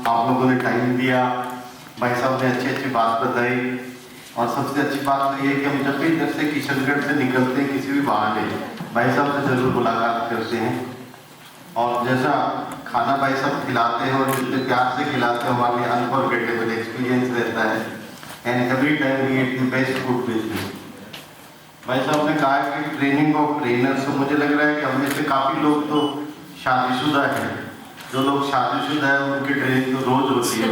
आप लोगों ने टाइम दिया, भाई साहब ने अच्छी बात बताई। और सबसे अच्छी बात तो ये कि हम जब भी इधर से किशनगढ़ से निकलते हैं किसी भी बहाने भाई साहब से जरूर मुलाकात करते हैं। और जैसा खाना भाई साहब खिलाते हैं और जितने प्यार से खिलाते हैं हमारे लिए अनफॉरगेटेबल एक्सपीरियंस रहता है। And every time we eat the best food with you. भाई साहब ने कहा कि ट्रेनिंग ऑफ ट्रेनर्स, तो मुझे लग रहा है कि हम में से काफ़ी लोग तो शादीशुदा हैं। जो लोग शादीशुदा है उनकी ट्रेनिंग तो रोज होती है।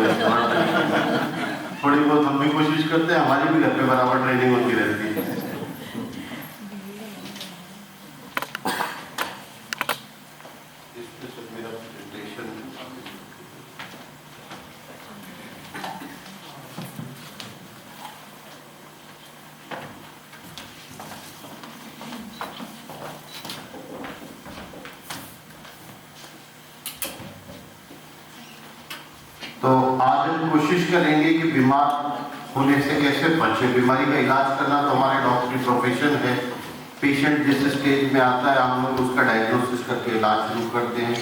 थोड़ी बहुत हम भी कोशिश करते हैं, हमारी भी घर पे बराबर ट्रेनिंग होती रहती है। तो आज हम कोशिश करेंगे कि बीमार होने से कैसे बचें। बीमारी का इलाज करना तो हमारे डॉक्टरी प्रोफेशन है। पेशेंट जिस स्टेज में आता है हम लोग उसका डायग्नोसिस करके इलाज शुरू करते हैं,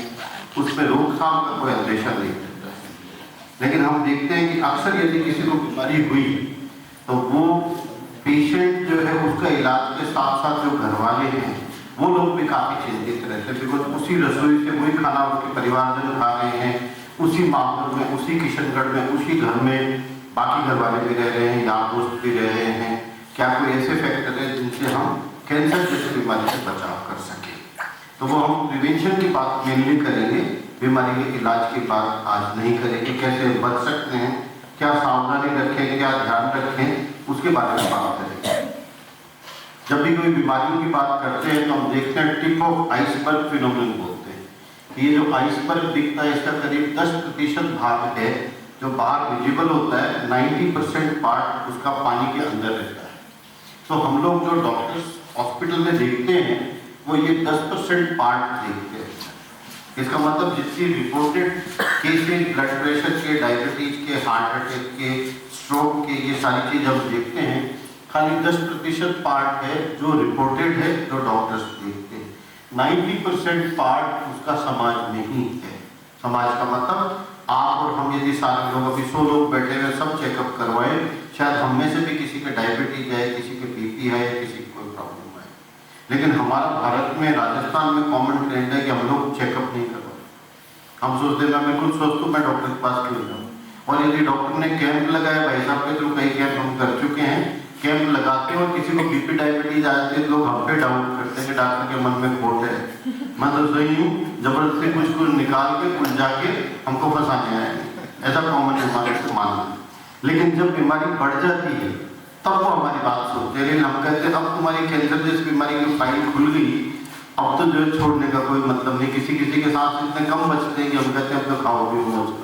उसमें रोकथाम का कोई अंदेशा नहीं रहता है। लेकिन हम देखते हैं कि अक्सर यदि किसी को बीमारी हुई तो वो पेशेंट जो है उसका इलाज के साथ साथ जो घर वाले हैं वो लोग भी काफ़ी चिंतित रहते हैं। बिकॉज उसी रसोई से वही खाना उसके परिवारजन खा रहे हैं, उसी माहौल में, उसी किशनगढ़ में, उसी घर में बाकी घर वाले भी रह रहे हैं, यार दोस्त भी रह रहे हैं। क्या कोई ऐसे फैक्टर है जिनसे हम कैंसर जैसी बीमारी से बचाव कर सकें? तो वो हम प्रिवेंशन की बात मेनली करेंगे, बीमारी के इलाज की बात आज नहीं करेंगे। कैसे बच सकते हैं, क्या सावधानी रखें, क्या ध्यान रखें, उसके बारे में बात करेंगे। जब भी कोई बीमारियों की बात करते हैं तो हम देखते हैं टिप ऑफ आइसबर्ग फिनोमेनन बोलते हैं। ये जो आइसबर्ग दिखता है इसका करीब 10% भाग है जो बाहर विजिबल होता है, 90% पार्ट उसका पानी के अंदर रहता है। तो हम लोग जो डॉक्टर्स हॉस्पिटल में देखते हैं वो ये 10% पार्ट देखते हैं। इसका मतलब जितनी रिपोर्टेड केसेज ब्लड प्रेशर के, डायबिटीज के, हार्ट अटैक के, स्ट्रोक के, ये सारी चीज हम देखते हैं, खाली 10% पार्ट है जो रिपोर्टेड है, जो डॉक्टर्स देखते हैं। 90% पार्ट उसका समाज नहीं है। समाज का मतलब आप और हम यदि सारे लोग, अभी 100 लोग बैठे हुए सब चेकअप करवाएं, शायद हम में से भी किसी के डायबिटीज है, किसी के बीपी है, किसी की कोई प्रॉब्लम है। लेकिन हमारा भारत में, राजस्थान में कॉमन ट्रेंड है कि हम लोग चेकअप नहीं करवाते। हम सोचते हैं मैं बिल्कुल स्वस्थ हूँ, मैं डॉक्टर के पास क्यों जाऊँ। और यदि डॉक्टर ने कैंप लगाया, भाई साहब के थ्रू कई कैंप हम कर चुके हैं, कैंप लगाते हैं और किसी को बीपी डायबिटीज आ जाती है, लोग हम पे डाउट करते हैं कि डॉक्टर के मन में खोट है, मैं तो सही हूँ, जबरदस्ती कुछ निकाल के कुछ जाके हमको फंसाने आएंगे। ऐसा कॉमन हमारे से मानना। लेकिन जब बीमारी बढ़ जाती है तब वो हमारी बात सुनते हैं। लेकिन हम कहते हैं अब तुम्हारी कैंसर जैसी बीमारी की फाइल खुल गई, अब तो जो है छोड़ने का कोई मतलब नहीं। किसी किसी के साथ इतने कम बचते हैं कि हम कहते हैं अब तो खाओ भी मौज करो।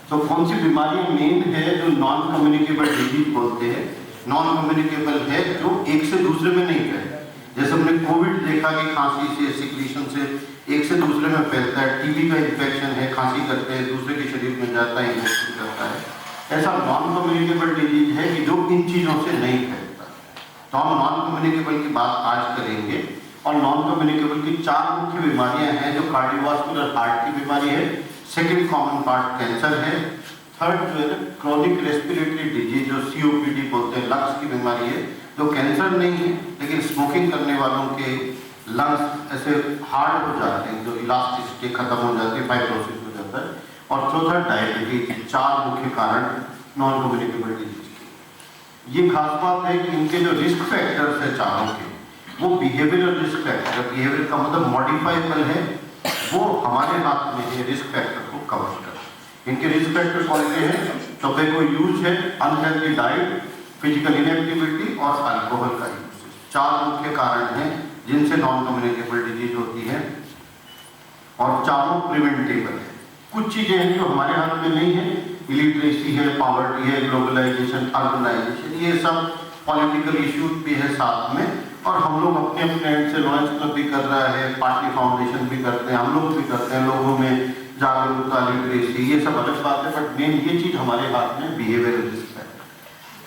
तो कौन सी बीमारियां मेन है जो नॉन कम्युनिकेबल डिजीज बोलते हैं? नॉन कम्युनिकेबल है जो एक से दूसरे में नहीं फैलता। जैसे हमने कोविड देखा कि खांसी से, सिक्रीशन से एक से दूसरे में फैलता है। टीबी का इन्फेक्शन है, खांसी करते हैं, दूसरे के शरीर में जाता है, इन्फेक्शन करता है। ऐसा नॉन कम्युनिकेबल डिजीज है कि जो इन चीजों से नहीं फैलता। तो हम नॉन कम्युनिकेबल की बात आज करेंगे। और नॉन कम्युनिकेबल की 4 मुख्य बीमारियां हैं। जो कार्डियोवास्कुलर हार्ट की बीमारी है, सेकेंड कॉमन पार्ट कैंसर है, थर्ड जो है क्रोनिक रेस्पिरेटरी डिजीज जो COPD बोलते हैं, लंग्स की बीमारी है, जो कैंसर नहीं है लेकिन स्मोकिंग करने वालों के लंग्स ऐसे हार्ड हो जाते हैं, जो इलास्टिसिटी खत्म हो जाती है, फाइब्रोसिस हो जाता है। और चौथा डायबिटीज। 4 मुख्य कारण नॉन कम्युनिकेबल डिजीज के। ये खास बात है कि इनके जो रिस्क फैक्टर्स है चारों के, वो बिहेवियरल रिस्क फैक्टर, बिहेवियर का मतलब मॉडिफाइबल है, वो हमारे हाथ में है रिस्क फैक्टर को कवर करना। इनके रिस्क फैक्टर कौन से हैं? टोबैको यूज है, अनहेल्दी डाइट, फिजिकल इनएक्टिविटी और अल्कोहल का यूज। 4 मुख्य कारण हैं जिनसे नॉन कम्युनिकेबल डिजीज होती है और चारों प्रिवेंटेबल है। कुछ चीजें हैं जो हमारे हाथ में नहीं है, इलिटरेसी है, पॉवर्टी है, ग्लोबलाइजेशन, अर्बनाइजेशन, ये सब पॉलिटिकल इश्यूज भी है साथ में। और हम लोग अपने अपने एंड से लॉयंस क्लब भी कर रहा है, पार्टी फाउंडेशन भी करते हैं, हम लोग भी करते हैं, लोगों में जागरूकता, लिटरेसी, ये सब अलग बात है। बट मेन ये चीज हमारे हाथ में बिहेवियरल रिस्क है।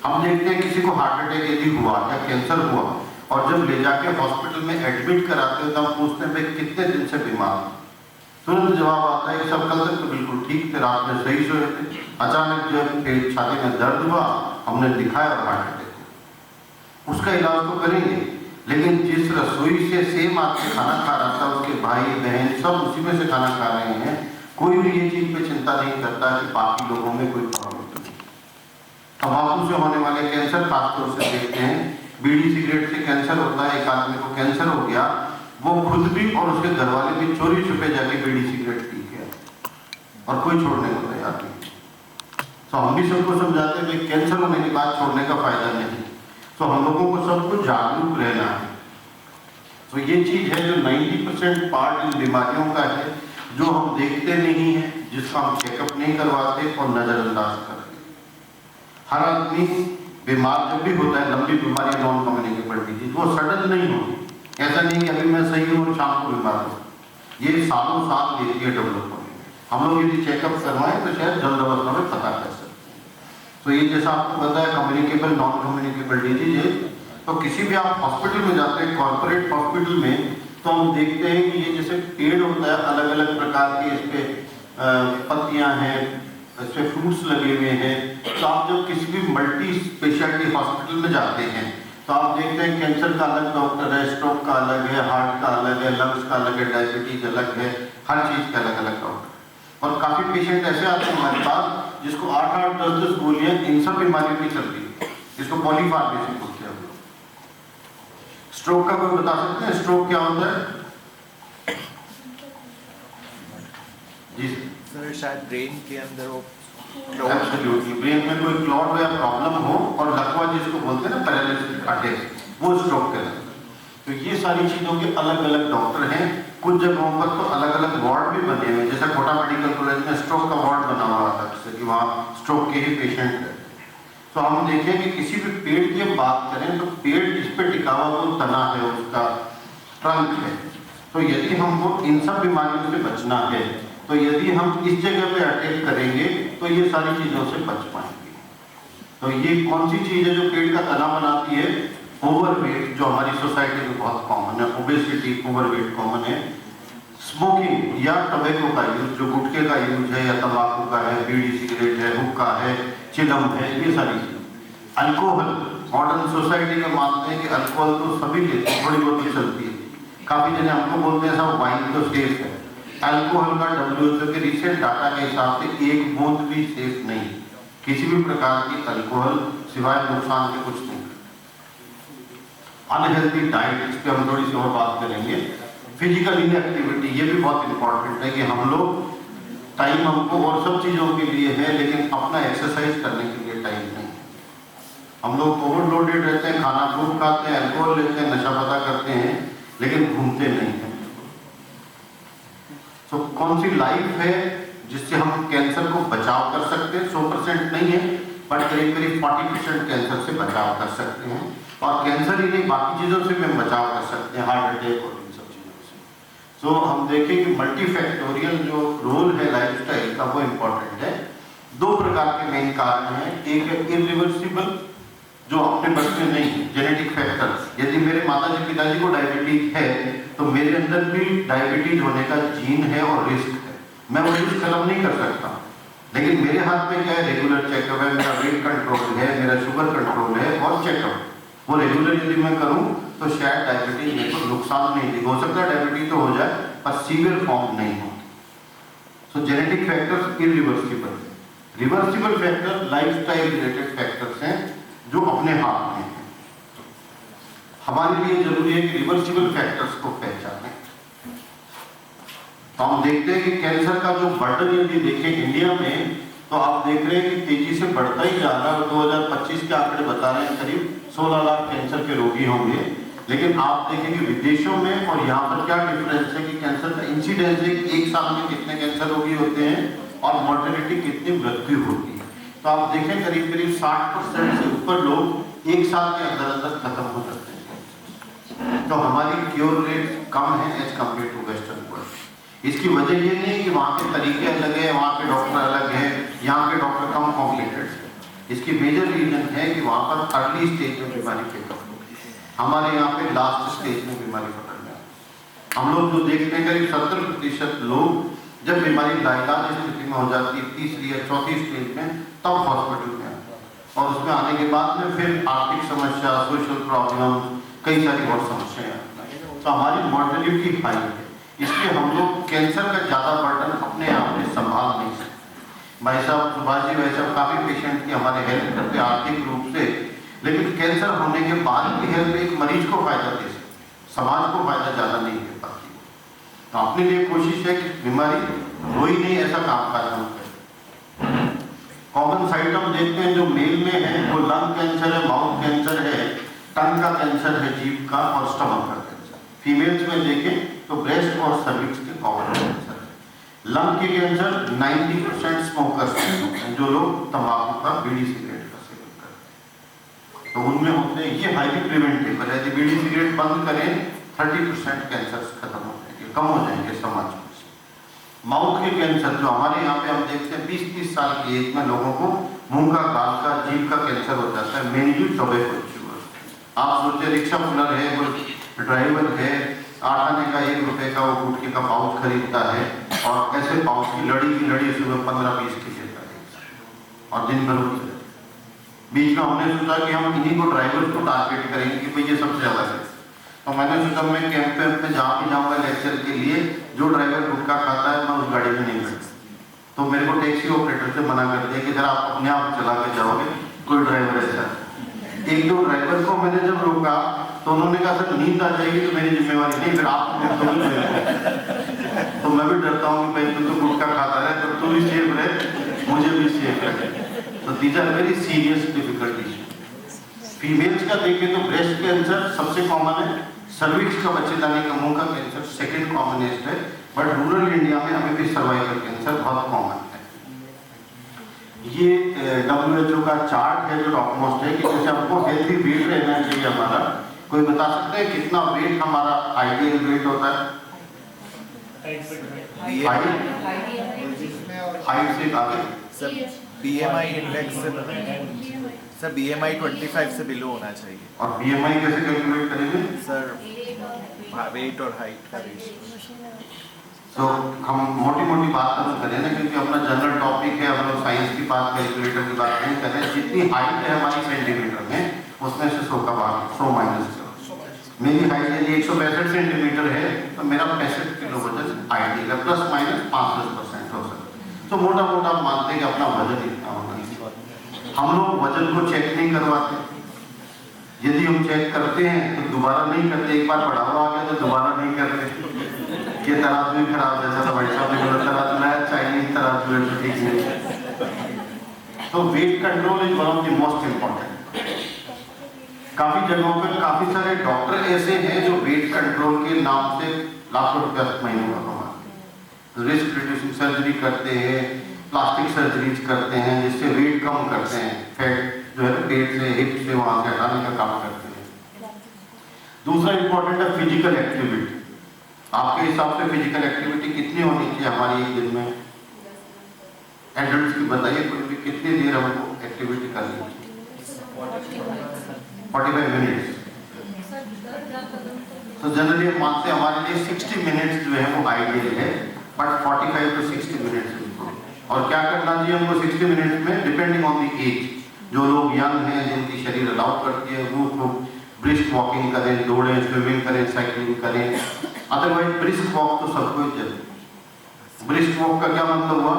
हम देखते हैं किसी को हार्ट अटैक यदि हुआ या कैंसर हुआ और जब ले जाके हॉस्पिटल में एडमिट कराते हो तब पूछते हैं भाई कितने दिन से बीमार हो, तुरंत जवाब आता है कि सब कल तक तो बिल्कुल ठीक थे, रात में सही सोए थे, अचानक जब पेट छाती में दर्द हुआ हमने दिखाया और हार्ट अटैक। उसका इलाज तो करेंगे, लेकिन जिस रसोई से सेम आपके खाना खा रहा था उसके भाई बहन सब उसी में से खाना खा रहे हैं, कोई भी ये चीज पे चिंता नहीं करता कि बाकी लोगों में कोई प्रॉब्लम नहीं। तंबाकू से होने वाले कैंसर खासतौर से देखते हैं, बीड़ी सिगरेट से कैंसर होता है, एक आदमी को कैंसर हो गया, वो खुद भी और उसके घर वाले भी चोरी छुपे जाके बीड़ी सिगरेट पी गया और कोई छोड़ने को तैयार नहीं। तो हम भी सबको समझाते हैं कि कैंसर होने के बाद छोड़ने का फायदा नहीं, तो हम लोगों को सबको जागरूक रहना है। तो ये चीज है जो 90% पार्ट इन बीमारियों का है, जो हम देखते नहीं है, जिसका हम चेकअप नहीं करवाते और नजरअंदाज करते। हर आदमी बीमार जब भी होता है, लंबी बीमारी नॉन कम्युनिकेबल डिजीज, वो सडन नहीं होती। ऐसा नहीं कि अभी मैं सही हूँ और शाम को बीमार हूँ, ये सालों साल लेती है डेवलप होने में। हम लोग यदि चेकअप करवाएं तो शायद जल्द अवस्था में पता कर सकते हैं। तो ये जैसा आपको पता है कम्युनिकेबल नॉन कम्युनिकेबल डिजीज है, तो किसी भी आप हॉस्पिटल में जाते हैं, कॉर्पोरेट हॉस्पिटल में, तो हम देखते हैं कि ये जैसे पेड़ होता है, अलग अलग प्रकार के इस पे पत्तियां हैं, इस पे फ्रूट्स लगे हुए हैं। तो आप जब किसी भी मल्टी स्पेशलिटी हॉस्पिटल में जाते हैं तो आप देखते हैं कैंसर का अलग डॉक्टर है, स्ट्रोक का अलग है, हार्ट का अलग है, लंग्स का अलग है, डायबिटीज अलग है, हर चीज का अलग अलग डॉक्टर। और काफी पेशेंट ऐसे आते हैं हमारे पास जिसको 8-8, 10-10 गोलियां इन सब बीमारियों की चलती है, जिसको पॉलीफार्मेसी बोलते हैं। स्ट्रोक का कोई बता सकते हैं स्ट्रोक क्या होता है? जी सर, शायद ब्रेन के अंदर वो एब्सोल्युटली ब्रेन में कोई क्लॉट या प्रॉब्लम हो और लकवा जिसको बोलते हैं ना पैरालिसिस अटैक, वो स्ट्रोक कहलाता है। तो ये सारी चीजों के अलग अलग डॉक्टर हैं। कुछ जगहों पर तो अलग अलग वार्ड भी बने हुए हैं, जैसे कोटा मेडिकल कॉलेज में स्ट्रोक का वार्ड बना हुआ था, जैसे कि वहाँ स्ट्रोक के ही पेशेंट है। तो हम देखें कि किसी भी पेड़ की बात करें तो पेड़ जिस पे टिका हुआ वो तना है, उसका ट्रंक है। तो यदि हमको इन सब बीमारियों से बचना है तो यदि हम इस जगह पे अटैक करेंगे तो ये सारी चीजों से बच पाएंगे। तो ये कौन सी चीज है जो पेड़ का तना बनाती है? ओवरवेट, जो हमारी सोसाइटी में बहुत कॉमन है, ओबेसिटी, ओवरवेट कॉमन है। स्मोकिंग या टबैको का यूज, जो गुटखे का यूज है या तंबाकू का है, बीड़ी सिगरेट है, हुक्का है, चिलम है, ये सारी चीजें। अल्कोहल, मॉडर्न सोसाइटी में मानते हैं कि अल्कोहल तो सभी लेते हैं, थोड़ी बहुत ही चलती है। काफी जने हमको बोलते हैं सब वाइन तो सेफ है। अल्कोहल का WHO के रिसेंट डाटा के हिसाब से एक बूंद भी सेफ नहीं, किसी भी प्रकार की अल्कोहल सिवाय नुकसान के कुछ नहीं। अनहेल्दी डाइट, इस पे हम थोड़ी सी और बात करेंगे। फिजिकल इनएक्टिविटी, ये भी बहुत इंपॉर्टेंट है कि हम लोग टाइम हमको और सब चीजों के लिए है, लेकिन अपना एक्सरसाइज करने के लिए टाइम नहीं। हम लोग ओवरलोडेड रहते हैं, खाना खूब खाते हैं, अल्कोहल लेते हैं, नशा पता करते हैं, लेकिन घूमते नहीं हैं। तो कौन सी लाइफ है जिससे हम कैंसर को बचाव कर सकते हैं? 100% नहीं है, पर करीब करीब 40% कैंसर से बचाव कर सकते हैं। और कैंसर ही नहीं, बाकी चीजों से भी हम बचाव कर सकते हैं, हार्ट अटैक और इन सब चीजों से। तो हम देखें कि मल्टीफैक्टोरियल जो रोल है लाइफस्टाइल का, वो इम्पोर्टेंट है। 2 प्रकार के मेन कारण हैं। एक है इरिवर्सिबल, जो अपने बस में नहीं है, जेनेटिक फैक्टर। यदि मेरे माताजी पिताजी को डायबिटीज है तो मेरे अंदर भी डायबिटीज होने का जीन है और रिस्क है, मैं वो रिस्क खत्म नहीं कर सकता। लेकिन मेरे हाथ में क्या है? रेगुलर चेकअप है, मेरा वेट कंट्रोल है, मेरा शुगर कंट्रोल है और चेकअप, वो रेगुलर यदि मैं करूं तो शायद डायबिटीज मेरे को नुकसान नहीं देगा। हो सकता है डायबिटीज तो हो जाए पर सीवियर फॉर्म नहीं हो। सो genetic factors irreversible. Reversible factor lifestyle related factors हैं जो अपने हाथ में है। हमारे लिए जरूरी है कि रिवर्सिबल फैक्टर्स को पहचानें। तो हम देखते हैं कि कैंसर का जो बर्डन यदि देखें इंडिया में, तो आप देख रहे हैं कि तेजी से बढ़ता ही जा रहा है। 2025 के आंकड़े बता रहे हैं करीब 16 लाख कैंसर के रोगी होंगे। लेकिन आप देखेंगे विदेशों में और यहाँ पर क्या डिफरेंस है कि कैंसर का इंसिडेंस है, एक साल में कितने कैंसर रोगी होते हैं और मॉर्टेलिटी कितनी मृत्यु होती है। तो आप देखें करीब करीब 60% से ऊपर लोग एक साल के अंदर अंदर खत्म हो जाते हैं। तो हमारी क्योर रेट कम है as compared to western world. इसकी वजह ये नहीं कि वहाँ के तरीके अलग है, वहाँ के डॉक्टर अलग हैं, यहाँ के डॉक्टर कम कॉम्प्लिकेटेड है। इसकी मेजर रीजन है कि वहाँ पर अर्ली स्टेज में बीमारी पिकअप होती है, हमारे यहाँ पे लास्ट स्टेज में बीमारी पकड़ना है। हम लोग जो देखते हैं करीब 70% लोग जब बीमारी लाइलाज स्थिति में हो जाती है, तीसरी या चौथी स्टेज में, तब हॉस्पिटल में आते हैं। और उसमें आने के बाद में फिर आर्थिक समस्या, सोशल प्रॉब्लम, कई सारी और समस्याएं आती हैं। तो हमारी मॉर्टेलिटी हाई है, इसलिए हम लोग कैंसर का ज़्यादा बर्डन अपने आप में संभाल नहीं सकते। भाई साहब सुभाष जी, भाई साहब काफ़ी पेशेंट की हमारे हेल्प करते आर्थिक रूप से, लेकिन कैंसर होने के बाद की हेल्प एक मरीज को फायदा दे सकती, समाज को फायदा ज़्यादा नहीं दे पाती। तो अपने लिए कोशिश है कि बीमारी हो ही नहीं, ऐसा काम काज हम करें। कॉमन साइट हम देखते हैं जो मेल में है वो लंग कैंसर है, माउथ कैंसर है, टंग का कैंसर है, जीभ का, और स्टमक का कैंसर। फीमेल्स में देखें तो ब्रेस्ट और सर्विक्स के कॉमन कैंसर है। लंग के कैंसर 90% स्मोकर्स हैं, जो लोग तंबाकू का, बीड़ी सिगरेट का सेवन करते हैं, तो उनमें होते हैं। ये हाईली प्रिवेंटेबल है। यदि बीड़ी सिगरेट बंद करें 30% कैंसर खत्म हो जाएंगे, कम हो जाएंगे समाज में। माउथ के कैंसर जो हमारे यहाँ पे हम देखते हैं 20-30 साल की एज में लोगों को मुंह का, गाल का, जीभ का कैंसर हो जाता है, मेनली टोबैको च्यूअर्स। आप सोचिए रिक्शा पुलर है, कोई ड्राइवर है, 8 आने का 1 रुपए का वो गुटखे का पाउच खरीदता है, और ऐसे पाउच की लड़ी सुबह 15-20 की लेता है और दिन भर उठ। बीच में हमने सोचा कि हम इन्हीं को ड्राइवर को टारगेट करेंगे कि भाई ये सबसे ज़्यादा है। तो मैंने सोचा मैं कैंप पे जहाँ भी जाऊँगा लेक्चर के लिए, जो ड्राइवर गुटखा खाता है मैं उस गाड़ी में नहीं बैठता। तो मेरे को टैक्सी ऑपरेटर से मना कर दिया कि जरा आप अपने आप चला के जाओगे, कोई ड्राइवर ऐसा। 1-2 ड्राइवर को मैंने जब रोका तो उन्होंने कहा सर नींद आ जाएगी तो मेरी जिम्मेवारी नहीं, फिर आप तो मैं भी डरता हूँ कि भाई तू तो गुटखा खाता है, तो तू भी सेफ रहे, मुझे भी सेफ रहे। तो these are very serious difficulties. Females का देखें तो ब्रेस्ट कैंसर सबसे कॉमन है, सर्विक्स का, बच्चेदानी का, मुंह का कैंसर सेकंड कॉमनेस्ट है, बट रूरल इंडिया में अभी भी सर्वाइकल कैंसर बहुत कॉमन है। ये WHO का चार्ट है जो टॉपमोस्ट है कि जैसे हमको हेल्थी वेट रहना चाहिए हमारा। कोई बता सकते हैं कितना वेट हमारा आइडियल वेट होता है? हाइट से आगे sir BMI index sir BMI 25 से बिलो होना चाहिए। और BMI कैसे कैलकुलेट करेंगे सर? वेट और हाइट का रेशियो। तो हम मोटी बात तो करें ना, क्योंकि अपना जनरल टॉपिक है, हम लोग साइंस की बात, कैलकुलेटर की बात नहीं कर रहे। जितनी हाइट है हमारी सेंटीमीटर में, उसमें से 100 का भाग 100 माइनस करो। मेरी हाइट यदि 162 सेंटीमीटर है तो मेरा 65 किलो वजन आइडियल है, प्लस माइनस 5-10% हो सकता है। तो मोटा आप मानते हैं कि अपना वजन इतना होना चाहिए। हम लोग वजन को चेक नहीं करवाते। यदि हम चेक करते हैं तो दोबारा नहीं करते, एक बार बढ़ावा आ गया तो दोबारा नहीं करते। ये तराजू ही खराब है, जैसा भाई साहब ने बोला तराजू है, चाइनीज तराजू है तो ठीक नहीं। तो weight control is one of the most important. काफी जगहों पर काफी सारे डॉक्टर ऐसे हैं जो वेट कंट्रोल के नाम से लाखों रुपया महीनों का कमाते हैं। रिस्क रिड्यूसिंग सर्जरी करते हैं, प्लास्टिक सर्जरीज करते हैं, जिससे वेट कम करते हैं, फैट जो है पेट से, हिप से, वहां से हटाने का काम करते हैं। दूसरा इंपॉर्टेंट है फिजिकल एक्टिविटी। आपके हिसाब से फिजिकल एक्टिविटी कितनी होनी चाहिए हमारी एक दिन में? एडल्ट की बताइए, कोई भी कितनी देर हमको एक्टिविटी करनी चाहिए? 45 मिनट्स। तो जनरली हम मानते हैं हमारे लिए 60 मिनट्स जो है वो आइडियल है, बट 45 to 60 मिनट्स। और क्या करना चाहिए हमको 60 मिनट्स में? Depending on the age. जो लोग यंग हैं, जिनकी शरीर अलाउ करती है, वो ब्रिस्क वॉकिंग करें, दौड़ें, स्विमिंग करें, साइकिलिंग करें। अदरवाइज ब्रिस्क वॉक तो सबको ही चाहिए। ब्रिस्क वॉक का क्या मतलब हुआ?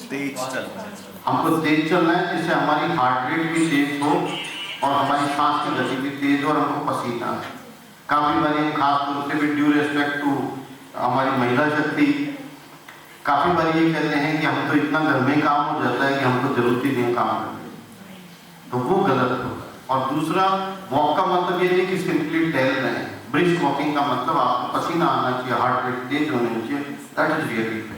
तेज चलना। हमको तेज चलना है, जिससे हमारी हार्ट रेट भी तेज हो और हमारी सांस की गति भी तेज हो और हमको पसीना आए। काफी बारी हम खास तौर से भी ड्यू रेस्पेक्ट टू हमारी महिला शक्ति, काफी बार ये कहते हैं कि हम तो इतना घर में काम हो जाता है कि हमको जरूरत ही नहीं काम करने, तो वो गलत होता है। और दूसरा, वॉक का मतलब ये नहीं कि सिंपली टहल रहे हैं। ब्रिस्क वॉकिंग का मतलब आपको पसीना आना चाहिए, हार्ट रेट तेज होनी चाहिए, दैट इज रियली इफेक्टिव।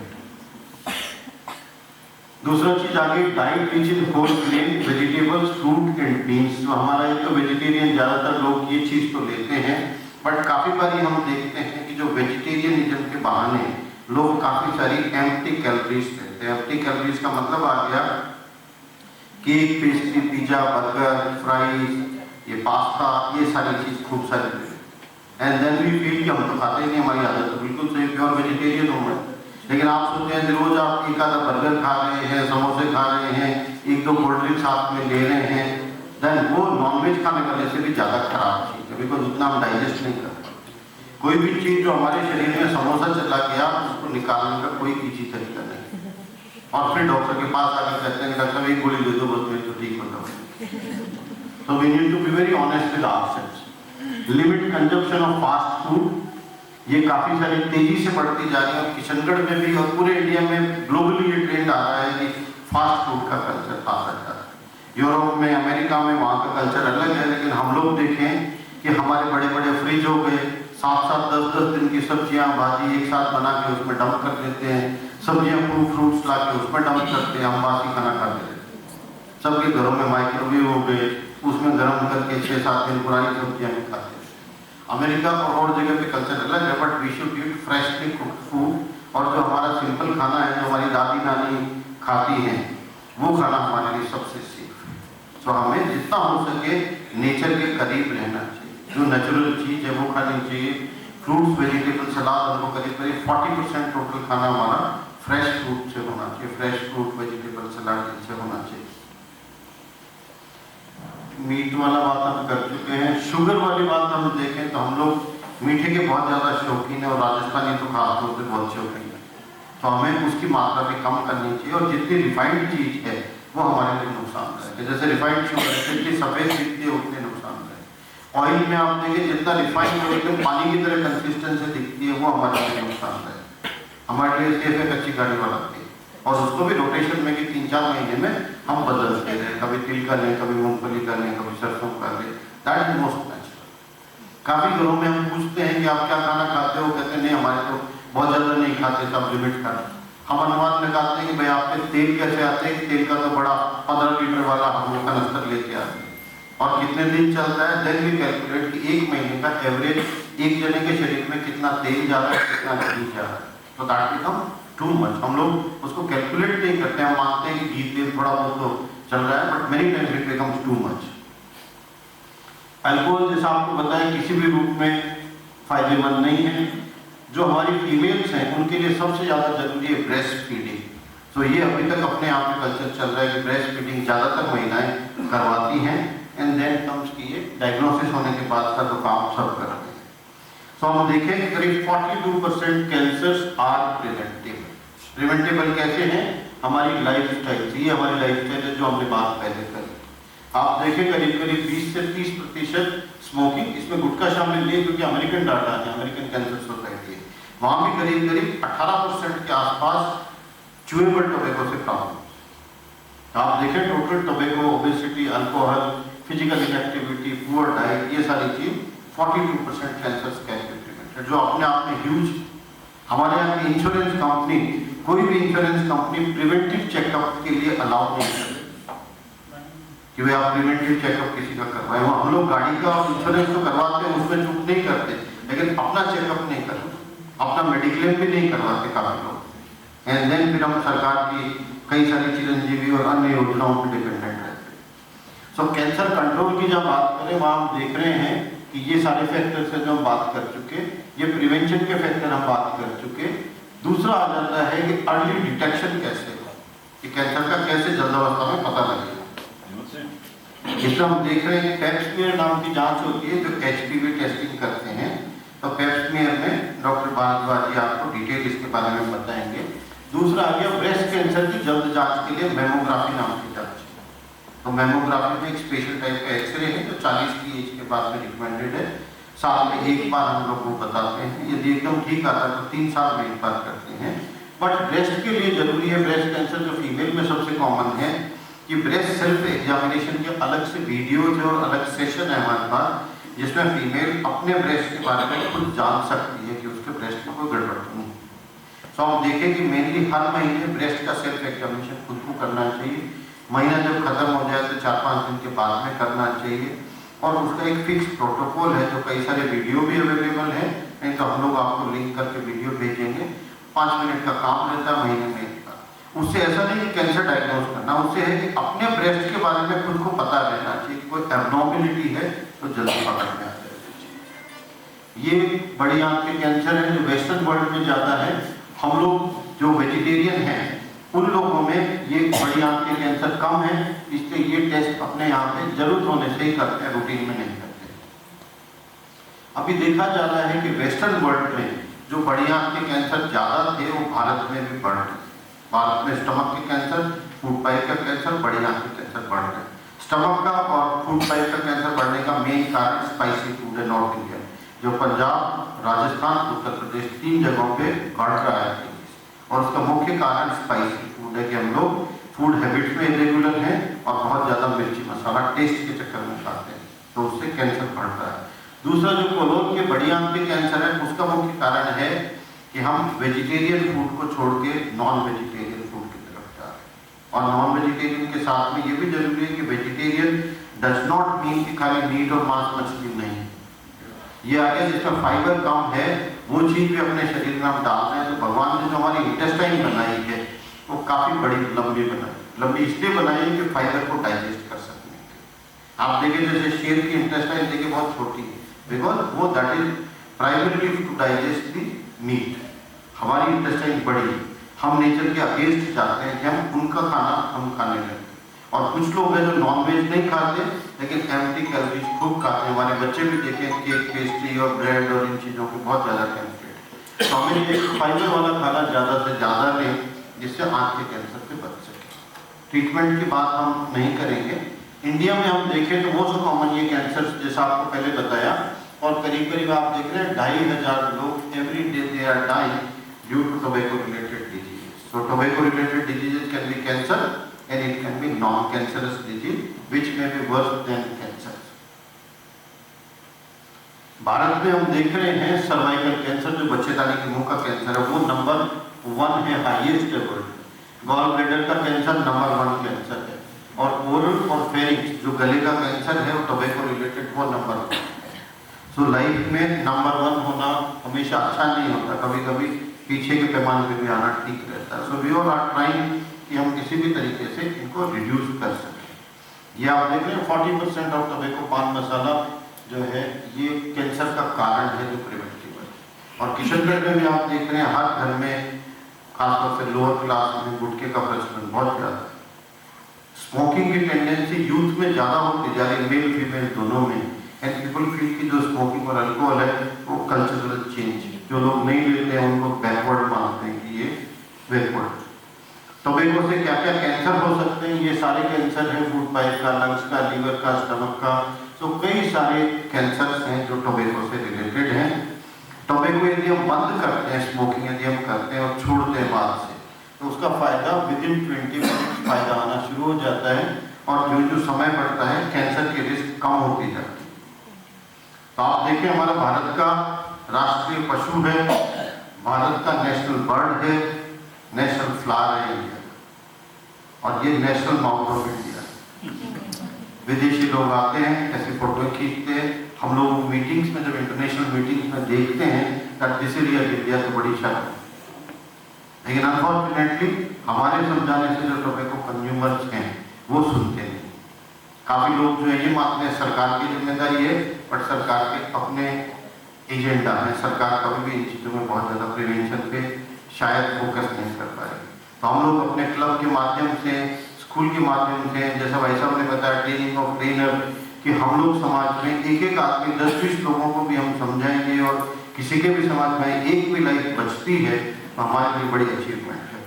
दूसरा चीज आगे, diet rich in whole grain vegetables, fruit and beans. जो हमारा एक तो वेजिटेरियन, ज्यादातर लोग ये चीज तो लेते हैं, बट काफी बारी हम देखते हैं कि जो वेजिटेरियनिज्म के बहाने लोग काफी सारी एम्प्टी कैलोरीज लेते हैं। एम्प्टी कैलोरीज का मतलब आ गया cake, pastry, pizza, burger, fries, ये पास्ता, ये सारी चीज खूब सारी। एंड देन वी फील कि हम तो खाते ही नहीं, हमारी आदत तो बिल्कुल सही, प्योर वेजिटेरियन हूँ मैं। लेकिन आप सोचते हैं रोज आप एक आधा बर्गर खा रहे हैं, समोसे खा रहे हैं, एक दो कोल्ड ड्रिंक साथ में ले रहे हैं, देन वो नॉनवेज खाने वाले से भी ज़्यादा खराब चीज़ है, बिकॉज उतना हम डाइजेस्ट नहीं करते। कोई भी चीज़ जो हमारे शरीर में समोसा चला गया उसको निकालने का कोई किसी तरीका नहीं, और फिर डॉक्टर के पास आकर कहते हैं डॉक्टर साहब एक गोली दे दो बस मैं तो ठीक हो जाऊँ। So we need to be very honest with ourselves. Limit consumption of fast food. ये काफी सारी तेजी से बढ़ती जा रही है, और किशनगढ़ में भी और पूरे इंडिया में ग्लोबली ये ट्रेंड आ रहा है कि फास्ट फूड का कल्चर आ सकता है। यूरोप में, अमेरिका में वहाँ का कल्चर अलग है, लेकिन हम लोग देखें कि हमारे बड़े बड़े फ्रिज हो गए, 7-7, 10-10 दिन की सब्जियां भाजी एक साथ बना के उसमें डंप कर देते हैं, सब्जियां फ्रूट्स ला के उसमें डंप करते हैं, हम बासी खाना खाते हैं। सबके घरों में माइक्रोवेव हो गए, उसमें गर्म करके 6-7 दिन पुरानी सब्जियां भी खाते हैं। अमेरिका और जगह पे कल्चर अलग है, but we should eat freshly cooked food, और जो हमारा सिंपल खाना है जो हमारी दादी नानी खाती हैं वो खाना हमारे लिए सबसे सेफ है। सो हमें जितना हो सके नेचर के करीब रहना चाहिए, जो नेचुरल चीज़ है वो खानी चाहिए। फ्रूट्स वेजिटेबल सलाद हमको करीब 40% टोटल खाना हमारा फ्रेश फ्रूट से होना चाहिए, फ्रेश फ्रूट वेजिटेबल सलाद से होना चाहिए। मीट वाला बात हम कर चुके हैं। शुगर वाली बात हम देखें तो हम लोग मीठे के बहुत ज़्यादा शौकीन है, और राजस्थानी तो खासतौर से बहुत शौकीन है, तो हमें उसकी मात्रा भी कम करनी चाहिए। और जितनी रिफाइंड चीज़ है वो हमारे लिए नुकसानदायक है, जैसे रिफाइंड शुगर है जितनी सफ़ेद दिखती है उतनी नुकसानदायक। ऑयल में आप देखिए जितना रिफाइंड और एकदम पानी की तरह कंसिस्टेंसी दिखती है वो हमारे लिए नुकसानदायक। हमारे लिए सेफ है कच्ची गाड़ी वाला तेल, और उसको भी रोटेशन में कि 3-4 महीने में हम बदलते हैं, कभी तिल का लें, कभी मूंगफली का लें, कभी सरसों का लें। That is most natural. काफ़ी घरों में हम पूछते हैं कि आप क्या खाना खाते हो, कहते हैं नहीं हमारे तो बहुत ज़्यादा नहीं खाते, सब लिमिट खाते। हम अनुमान लगाते हैं कि भाई आपके तेल कैसे आते हैं, तेल का तो बड़ा 15 लीटर वाला हम लोग कनस्तर लेके आते हैं, और कितने दिन चलता है, देन वी कैलकुलेट कि 1 महीने का एवरेज एक जने के शरीर में कितना तेल जा रहा है, कितना घी जा रहा है। तो दैट बिकम टू मच। हम लोग उसको कैलकुलेट नहीं करते, हम मानते हैं कि घी तेल थोड़ा बहुत तो चल रहा है, but many times it becomes too much. Alcohol जैसा आपको बताया किसी भी रूप में फायदेमंद नहीं है। जो हमारी फीमेल्स हैं उनके लिए सबसे ज़्यादा जरूरी है ब्रेस्ट फीडिंग। तो ये अभी तक अपने आप में कल्चर चल रहा है कि ब्रेस्ट फीडिंग ज़्यादातर महिलाएं करवाती हैं, एंड देन कम्स की ये डायग्नोसिस होने के बाद का तो काम सब करते हैं। तो हम देखें कि करीब 42% कैंसर्स आर प्रिवेंटेबल। प्रिवेंटेबल कैसे हैं? हमारी लाइफ स्टाइल से। ये हमारी लाइफ स्टाइल है जो हमने बात पहले करी। आप देखें करीब 20 से 30% स्मोकिंग, इसमें गुटखा शामिल नहीं है क्योंकि अमेरिकन डाटा है, अमेरिकन कैंसर सोसाइटी है, वहाँ भी करीब 18% के आसपास च्यूएबल टोबैको से प्रॉब्लम। आप देखें total tobacco, obesity, alcohol, physical inactivity, poor diet, ये सारी चीज 42% कैंसर कैन बी प्रिवेंटेड, जो अपने आप में ह्यूज। हमारे यहाँ की इंश्योरेंस कंपनी, कोई भी इंश्योरेंस कंपनी प्रिवेंटिव चेकअप के लिए अलाउ नहीं करती कि भाई आप प्रिवेंटिव चेकअप किसी का करवाएं। हम लोग गाड़ी का इंश्योरेंस तो करवाते हैं, उसमें चूक नहीं करते, लेकिन अपना चेकअप नहीं करते, अपना मेडिक्लेम भी नहीं करवाते काफी लोग। एंड देन फिर हम सरकार की कई सारी चिरंजीवी और अन्य योजनाओं पर डिपेंडेंट रहते हैं। सो कैंसर कंट्रोल की जब बात करें वहाँ हम देख रहे हैं कि ये सारे फैक्टर से जो हम बात कर चुके, ये प्रिवेंशन के फैक्टर हम बात कर चुके। दूसरा आ जाता है कि अर्ली डिटेक्शन कैसे हो, कि कैंसर का कैसे जल्द अवस्था में पता लगेगा। इसमें हम देख रहे हैं पेप्समियर नाम की जांच होती है जो HPV टेस्टिंग करते हैं। तो पेप्समियर में डॉक्टर भारद्वाज जी आपको डिटेल इसके बारे में बताएंगे। दूसरा आ गया ब्रेस्ट कैंसर की जल्द जांच के लिए मेमोग्राफी नाम की जांच। तो मेमोग्राफी में एक स्पेशल टाइप का एक्सरे है जो 40 की एज के बाद में रिकमेंडेड है। साल में एक बार हम लोग को बताते हैं, यदि एकदम ठीक आता है तो 3 साल में एक बार करते हैं। बट ब्रेस्ट के लिए जरूरी है, ब्रेस्ट कैंसर जो फीमेल में सबसे कॉमन है, कि ब्रेस्ट सेल्फ एग्जामिनेशन के अलग से वीडियोज और अलग सेशन है हमारे पास, जिसमें फीमेल अपने ब्रेस्ट के बारे में खुद जान सकती है कि उसके ब्रेस्ट में कोई गड़बड़ नहीं है। तो हम देखें कि मेनली हर महीने ब्रेस्ट का सेल्फ एग्जामिनेशन खुद को करना चाहिए। महीना जब खत्म हो जाए तो 4-5 दिन के बाद में करना चाहिए, और उसका एक फिक्स प्रोटोकॉल है जो कई सारे वीडियो भी अवेलेबल है, नहीं तो हम लोग आपको लिंक करके वीडियो भेजेंगे। 5 मिनट का काम रहता है महीने में। उससे ऐसा नहीं कि कैंसर डायग्नोज करना, उससे है कि अपने ब्रेस्ट के बारे में खुद को पता रहना चाहिए, कोई एब्नॉर्मलिटी है तो जल्दी पकड़ में आ जाए। ये बड़ी आंत के कैंसर है जो वेस्टर्न वर्ल्ड में ज़्यादा है। हम लोग जो वेजिटेरियन हैं उन लोगों में ये बड़ी आंत के कैंसर कम है, इसलिए ये टेस्ट अपने यहाँ पे जरूरत होने से ही करते हैं, रूटीन में नहीं करते। अभी देखा जा रहा है कि वेस्टर्न वर्ल्ड में जो बड़ी आंत के कैंसर ज्यादा थे वो भारत में भी बढ़ रहे। भारत में स्टमक के कैंसर, फूड पाइप का कैंसर, बड़ी आंत के कैंसर बढ़ रहे। स्टमक का और फूड पाइप का कैंसर बढ़ने का मेन कारण स्पाइसी फूड है नॉर्थ इंडिया, जो पंजाब, राजस्थान, उत्तर प्रदेश 3 जगहों पे बढ़ रहा है। और उसका मुख्य कारण स्पाइसी फूड है कि हम लोग फूड हैबिट्स में इरेगुलर हैं और बहुत ज़्यादा मिर्ची मसाला टेस्ट के चक्कर में खाते हैं, तो उससे कैंसर बढ़ रहा है। दूसरा जो कोलोन के बड़ी आंत के कैंसर है उसका मुख्य कारण है कि हम वेजिटेरियन फूड को छोड़ के नॉन वेजिटेरियन फूड की तरफ जा रहे हैं। और नॉन वेजिटेरियन के साथ में ये भी जरूरी है कि वेजिटेरियन डज नॉट मीन कि खाली मीट और मांस मछली नहीं, ये आगे जिसका फाइबर कम है वो चीज भी अपने शरीर में हम डालते हैं। तो भगवान ने जो हमारी इंटेस्टाइन बनाई है वो काफी बड़ी लंबी बनाई, लंबी इसलिए बनाई है कि फाइबर को डाइजेस्ट कर सकें। आप देखिए जैसे शेर की इंटेस्टाइन देखिए बहुत छोटी है, बिकॉज वो that is primarily to digest the meat. हमारी इंटेस्टाइन बड़ी है, हम नेचर के अगेंस्ट जाते हैं कि हम उनका खाना हम खाने लगते। और कुछ लोग हैं जो नॉनवेज नहीं खाते लेकिन एम्प्टी कैलोरीज खूब खाते हैं। हमारे बच्चे भी देखें केक, पेस्ट्री और ब्रेड और इन चीज़ों पे बहुत ज़्यादा कैंसर। तो हमें एक फाइबर वाला खाना ज़्यादा से ज़्यादा लें जिससे आंत के कैंसर से बच सके। ट्रीटमेंट की बात हम नहीं करेंगे। इंडिया में हम देखें तो मोस्ट कॉमन ये कैंसर जैसा आपको पहले बताया, और करीब करीब आप देख रहे हैं 2500 लोग every day they are dying due to tobacco related diseases. So tobacco related diseases can be cancer and it can be non-cancerous disease which may be worse than cancer. Bharat में हम देख रहे हैं सर्वाइकल कैंसर जो बच्चेदानी के मुंह का cancer है वो नंबर 1 है, हाईएस्ट है वर्ल्ड। गॉल ब्लैडर का कैंसर नंबर 1 कैंसर है, और ओरल और फेरिंक्स जो गले का कैंसर है और टोबैको रिलेटेड वो नंबर 1 है। सो लाइफ में नंबर 1 होना हमेशा अच्छा नहीं होता, कभी कभी पीछे के पैमाने पे भी आना ठीक रहता है। So we all are trying कि हम किसी भी तरीके से इनको रिड्यूस कर सकें। ये आप देख रहे हैं 40% ऑफ टोबैको पान मसाला जो है ये कैंसर का कारण है जो प्रिवेंटिव है। और किशनगढ़ में भी आप देख रहे हैं हर घर में खासतौर से लोअर क्लास में गुटखे का प्रचलन बहुत ज़्यादा है। स्मोकिंग की टेंडेंसी यूथ में ज़्यादा होती जा रही है, मेल फीमेल दोनों में। एंड पीपल फील कि जो स्मोकिंग और अल्कोहल है वो कल्चरल चेंज, जो लोग नहीं लेते हैं उनको बैकवर्ड मानते हैं कि ये बैकवर्ड। टोबैको से क्या क्या कैंसर हो सकते हैं, ये सारे कैंसर हैं, फूड पाइप का, लंग्स का, लीवर का, स्टमक का। तो कई सारे कैंसर्स हैं जो टोबैको से रिलेटेड हैं। टोबैको यदि हम बंद करते हैं, स्मोकिंग यदि हम करते हैं और छोड़ते हैं बाद से, तो उसका फायदा विदिन 20 मिनट फायदा आना शुरू हो जाता है, और जो जो समय बढ़ता है कैंसर की रिस्क कम होती जाती है। तो आप देखें हमारा भारत का राष्ट्रीय पशु है, भारत का नेशनल बर्ड है, नेशनल फ्लावर है इंडिया, और ये नेशनल माउथ ऑफ इंडिया। विदेशी लोग आते हैं, ऐसी फोटो खींचते हैं। हम लोग मीटिंग्स में, जब इंटरनेशनल मीटिंग्स में देखते हैं दैट दिस इज इंडिया, तो बड़ी शर्म। लेकिन अनफॉर्चुनेटली हमारे समझाने से जो टोबैको कंज्यूमर्स हैं वो सुनते नहीं। काफ़ी लोग जो है ये मानते हैं सरकार की जिम्मेदारी है, बट सरकार के अपने एजेंडा है। सरकार कभी भी इन चीज़ों में बहुत ज़्यादा प्रिवेंशन पे शायद फोकस नहीं कर पाएगी। तो हम लोग अपने क्लब के माध्यम से, स्कूल के माध्यम से, जैसा भाई साहब ने बताया ट्रेनिंग ऑफ ट्रेनर, कि हम लोग समाज में एक एक आदमी 10-20 लोगों को भी हम समझाएंगे, और किसी के भी समाज में एक भी लाइफ बचती है तो हमारे लिए बड़ी अचीवमेंट है।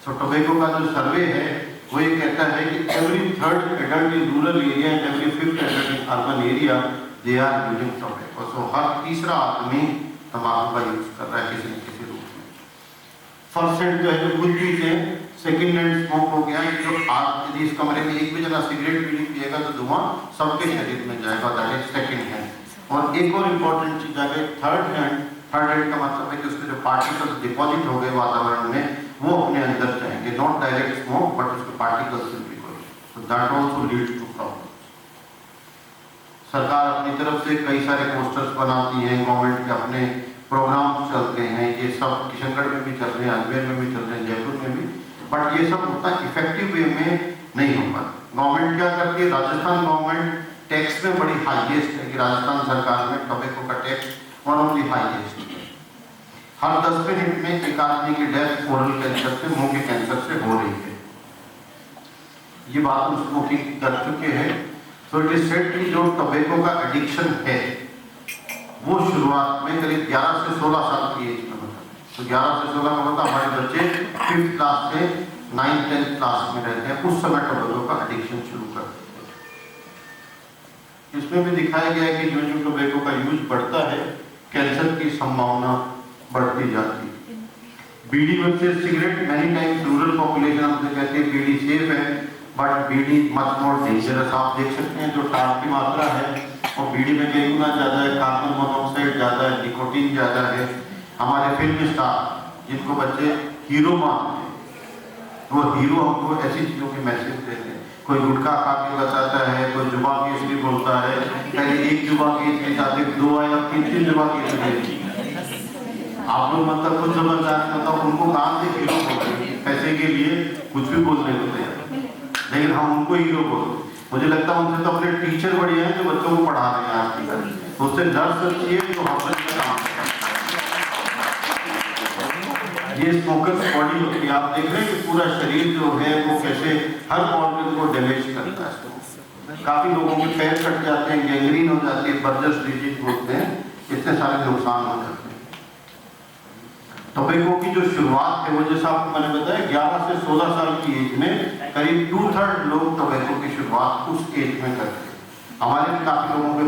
सो टोबैको का जो सर्वे है वो ये कहता है कि every 3rd adult in rural area and every 5th adult in urban area they are using tobacco. So हर तीसरा आदमी तंबाकू का यूज कर रहा है किसी न किसी रूप में। फर्स्ट हैंड जो है जो कुछ भी है, सेकेंड हैंड स्मोक हो गया, जो आप यदि इस कमरे में एक भी जना सिगरेट बीड़ी पिएगा तो धुआं सबके शरीर में जाएगा, दैट इज सेकेंड हैंड। और एक और इम्पोर्टेंट चीज आ गई थर्ड हैंड। थर्ड हैंड का मतलब है कि उसके जो पार्टिकल्स डिपॉजिट हो गए वातावरण में वो अपने अंदर जाएंगे, नॉट डायरेक्ट स्मोक बट उसके particles will be going, so that also leads to problem. सरकार अपनी तरफ से कई सारे पोस्टर्स बनाती है, गवर्नमेंट के अपने प्रोग्राम्स चलते हैं, ये सब किशनगढ़ में भी चल रहे हैं, अजमेर में भी चल रहे हैं, जयपुर में भी, बट ये सब उतना इफेक्टिव वे में नहीं हो पाता। गवर्नमेंट क्या करती है, राजस्थान गवर्नमेंट टैक्स में बड़ी हाईएस्ट है कि राजस्थान सरकार में टोबैको का tax one of the highest है। हर 10 मिनट में एक आदमी की डेथ ओरल कैंसर से, मुंह के कैंसर से हो रही है। ये बात हम स्मोकिंग कर चुके हैं। तो इट इज सेड कि जो टोबैको का एडिक्शन है वो शुरुआत में करीब 11 से 16 साल की एज में होता है। तो 11 से 16 का मतलब हमारे बच्चे 5th क्लास से 9th 10th क्लास में रहते हैं, उस समय टोबैको का एडिक्शन शुरू कर देते हैं। इसमें भी दिखाया गया है कि जो जो टोबैको का यूज बढ़ता है, कैंसर की संभावना बढ़ती जाती है। Beedi versus cigarette, many times rural population हमसे कहते हैं बीड़ी सेफ है, but beedi much more dangerous. आप देख सकते हैं जो टार की मात्रा है और बीड़ी में कई गुना ज्यादा है, कार्बन मोनोऑक्साइड ज्यादा है, निकोटीन ज्यादा है। हमारे फिल्म स्टार जिनको बच्चे हीरो मानते हैं, वो हीरो हमको ऐसी चीजों के मैसेज देते हैं। कोई गुटखा खा के बताता है, कोई जुबा केसरी बोलता है, पहले एक जुबा केसरी जाते 2 आए, अब 3 जुबा केसरी। आप लोग मतलब कुछ जबरदस्त मतलब उनको काम से हीरो बोलते हैं, पैसे के लिए कुछ भी बोलने होते हैं, लेकिन हम उनको हीरो बोलते। मुझे लगता है उनसे तो अपने टीचर बढ़िया हैं जो बच्चों को पढ़ा रहे हैं आज की तारीख। उससे नर्स अच्छी है जो हॉस्पिटल में काम करते हैं। ये स्मोकर्स बॉडी होती है, आप देख रहे हैं कि पूरा शरीर जो है वो कैसे हर ऑर्गन को डैमेज करता है। काफी लोगों के पैर कट जाते हैं, गैंग्रीन हो जाती है, बर्जस डिजीज बोलते हैं, इतने सारे नुकसान हो जाते हैं। टोबैको की जो शुरुआत है वो जैसा आपको मैंने बताया 11 से 16 साल की एज में करीब 2/3 लोग टोबैको की शुरुआत उस एज में करते हैं। हमारे भी काफी लोगों के